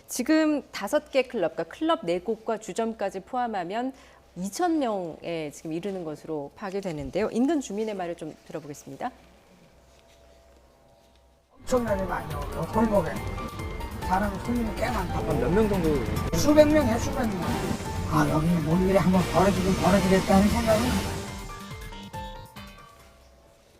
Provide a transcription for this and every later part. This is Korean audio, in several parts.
지금 5개 클럽, 그러니까 클럽 4곳과 주점까지 포함하면 2,000명에 지금 이르는 것으로 파악이 되는데요. 인근 주민의 말을 좀 들어보겠습니다. 엄청나게 많이 오고 골목에 사람 손님이 꽤 많다고. 몇 명 정도? 수백 명이야, 수백 명. 아, 여기 뭔 일이 한번 벌어지겠다는 생각은.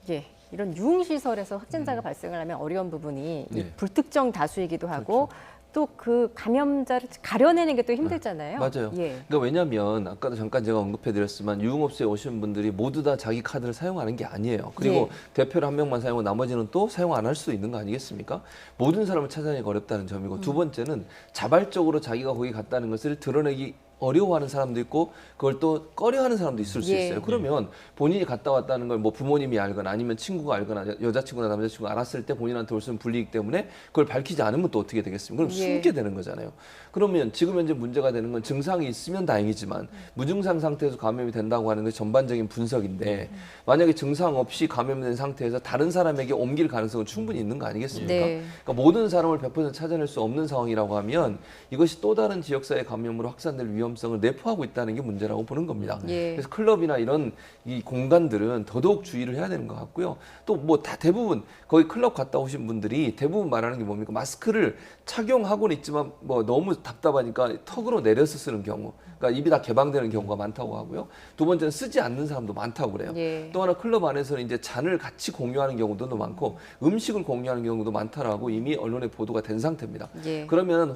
예, 이런 유흥시설에서 확진자가 발생을 하면 어려운 부분이 이 네. 불특정 다수이기도 하고 또 그 감염자를 가려내는 게 또 힘들잖아요. 맞아요. 예. 그러니까 왜냐하면 아까도 잠깐 제가 언급해드렸지만 유흥업소에 오신 분들이 모두 다 자기 카드를 사용하는 게 아니에요. 그리고 예. 대표를 한 명만 사용하고 나머지는 또 사용 안 할 수도 있는 거 아니겠습니까? 모든 사람을 찾아내기 어렵다는 점이고 두 번째는 자발적으로 자기가 거기 갔다는 것을 드러내기 어려워하는 사람도 있고 그걸 또 꺼려하는 사람도 있을 수 예. 있어요. 그러면 본인이 갔다 왔다는 걸 뭐 부모님이 알거나 아니면 친구가 알거나 여자친구나 남자친구가 알았을 때 본인한테 올 수 있는 불리이기 때문에 그걸 밝히지 않으면 또 어떻게 되겠습니까? 그럼 예. 숨게 되는 거잖아요. 그러면 지금 현재 문제가 되는 건 증상이 있으면 다행이지만 무증상 상태에서 감염이 된다고 하는 게 전반적인 분석인데 만약에 증상 없이 감염된 상태에서 다른 사람에게 옮길 가능성은 충분히 있는 거 아니겠습니까? 네. 그러니까 모든 사람을 100% 찾아낼 수 없는 상황이라고 하면 이것이 또 다른 지역사회 감염으로 확산될 위험성을 내포하고 있다는 게 문제라고 보는 겁니다. 예. 그래서 클럽이나 이런 이 공간들은 더더욱 주의를 해야 되는 것 같고요. 또 뭐 다 대부분 거기 클럽 갔다 오신 분들이 대부분 말하는 게 뭡니까? 마스크를 착용하고는 있지만 뭐 너무 답답하니까 턱으로 내려서 쓰는 경우, 그러니까 입이 다 개방되는 경우가 많다고 하고요. 두 번째는 쓰지 않는 사람도 많다고 그래요. 예. 또 하나 클럽 안에서는 이제 잔을 같이 공유하는 경우도 많고 음식을 공유하는 경우도 많다라고 이미 언론에 보도가 된 상태입니다. 예. 그러면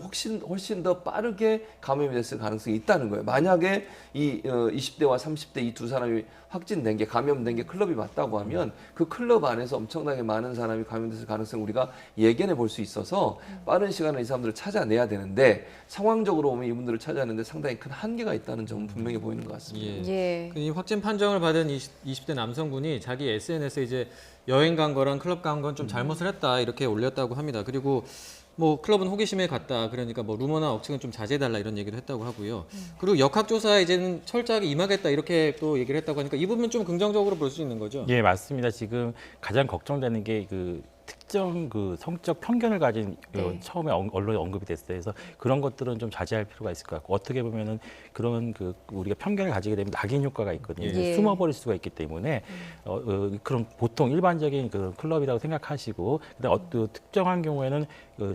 훨씬 더 빠르게 감염이 됐을 가능성이 있다는 거예요. 만약에 이 20대와 30대 이 두 사람이 확진된 게 감염된 게 클럽이 맞다고 하면 그 클럽 안에서 엄청나게 많은 사람이 감염됐을 가능성을 우리가 예견해 볼 수 있어서 빠른 시간에 이 사람들을 찾아내야 되는데 상황적으로 보면 이분들을 찾아내는데 상당히 큰 한계가 있다는 점은 분명히 보이는 것 같습니다. 예. 이 확진 판정을 받은 20대 남성분이 자기 SNS에 이제 여행 간 거랑 클럽 간 건 좀 잘못을 했다 이렇게 올렸다고 합니다. 그리고 뭐 클럽은 호기심에 갔다 그러니까 뭐 루머나 억측은 좀 자제해달라 이런 얘기도 했다고 하고요. 그리고 역학조사에 이제는 철저하게 임하겠다 이렇게 또 얘기를 했다고 하니까 이 부분 좀 긍정적으로 볼 수 있는 거죠. 예, 맞습니다. 지금 가장 걱정되는 게 그 특정 그 성적 편견을 가진 네. 처음에 언론에 언급이 됐어요. 그래서 그런 것들은 좀 자제할 필요가 있을 것 같고 어떻게 보면은 그런 그 우리가 편견을 가지게 되면 낙인 효과가 있거든요. 예. 숨어버릴 수가 있기 때문에 그런 보통 일반적인 그 클럽이라고 생각하시고 그다음 특정한 경우에는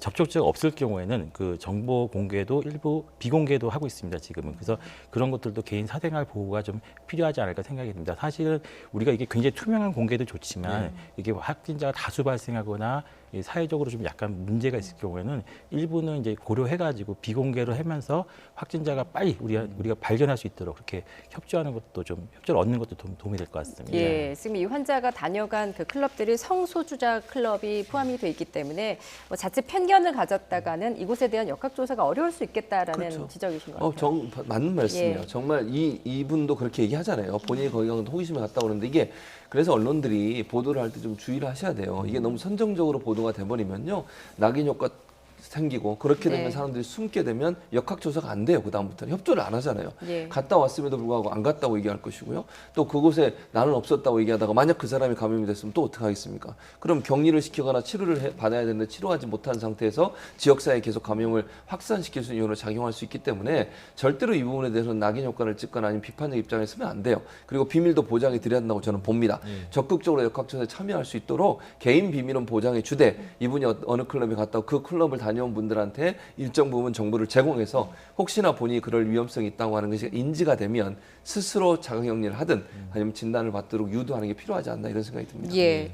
접촉자가 없을 경우에는 그 정보 공개도 일부 비공개도 하고 있습니다. 지금은 그래서 그런 것들도 개인 사생활 보호가 좀 필요하지 않을까 생각이 듭니다. 사실은 우리가 이게 굉장히 투명한 공개도 좋지만 이게 확진자가 다수 발생하거나 사회적으로 좀 약간 문제가 있을 경우에는 일부는 이제 고려해가지고 비공개로 하면서 확진자가 빨리 우리가 발견할 수 있도록 그렇게 협조하는 것도 좀 협조를 얻는 것도 도움이 될 것 같습니다. 예, 지금 이 환자가 다녀간 그 클럽들이 성소수자 클럽이 포함이 돼 있기 때문에 뭐 자칫 편견을 가졌다가는 이곳에 대한 역학조사가 어려울 수 있겠다라는 그렇죠. 지적이신 것 같아요. 맞는 말씀이에요. 예. 정말 이분도 그렇게 얘기하잖아요. 본인이 거기 가서 호기심에 갔다 오는데 이게 그래서 언론들이 보도를 할 때 좀 주의를 하셔야 돼요. 이게 너무 선정적으로 보도가 돼버리면요. 낙인 효과 생기고 그렇게 되면 네. 사람들이 숨게 되면 역학조사가 안 돼요. 그다음부터는 협조를 안 하잖아요. 예. 갔다 왔음에도 불구하고 안 갔다고 얘기할 것이고요. 또 그곳에 나는 없었다고 얘기하다가 만약 그 사람이 감염이 됐으면 또 어떻게 하겠습니까? 그럼 격리를 시키거나 치료를 받아야 되는데 치료하지 못한 상태에서 지역사회에 계속 감염을 확산시킬 수 있는 요인으로 작용할 수 있기 때문에 절대로 이 부분에 대해서는 낙인 효과를 찍거나 아니면 비판적 입장에 서면 안 돼요. 그리고 비밀도 보장이 드려야 된다고 저는 봅니다. 적극적으로 역학조사에 참여할 수 있도록 개인 비밀은 보장해 주되 이분이 어느 클럽에 갔다 그 클럽을 다녀온 분들한테 일정 부분 정보를 제공해서 혹시나 본인이 그럴 위험성이 있다고 하는 것이 인지가 되면 스스로 자가격리를 하든 아니면 진단을 받도록 유도하는 게 필요하지 않나 이런 생각이 듭니다. 예.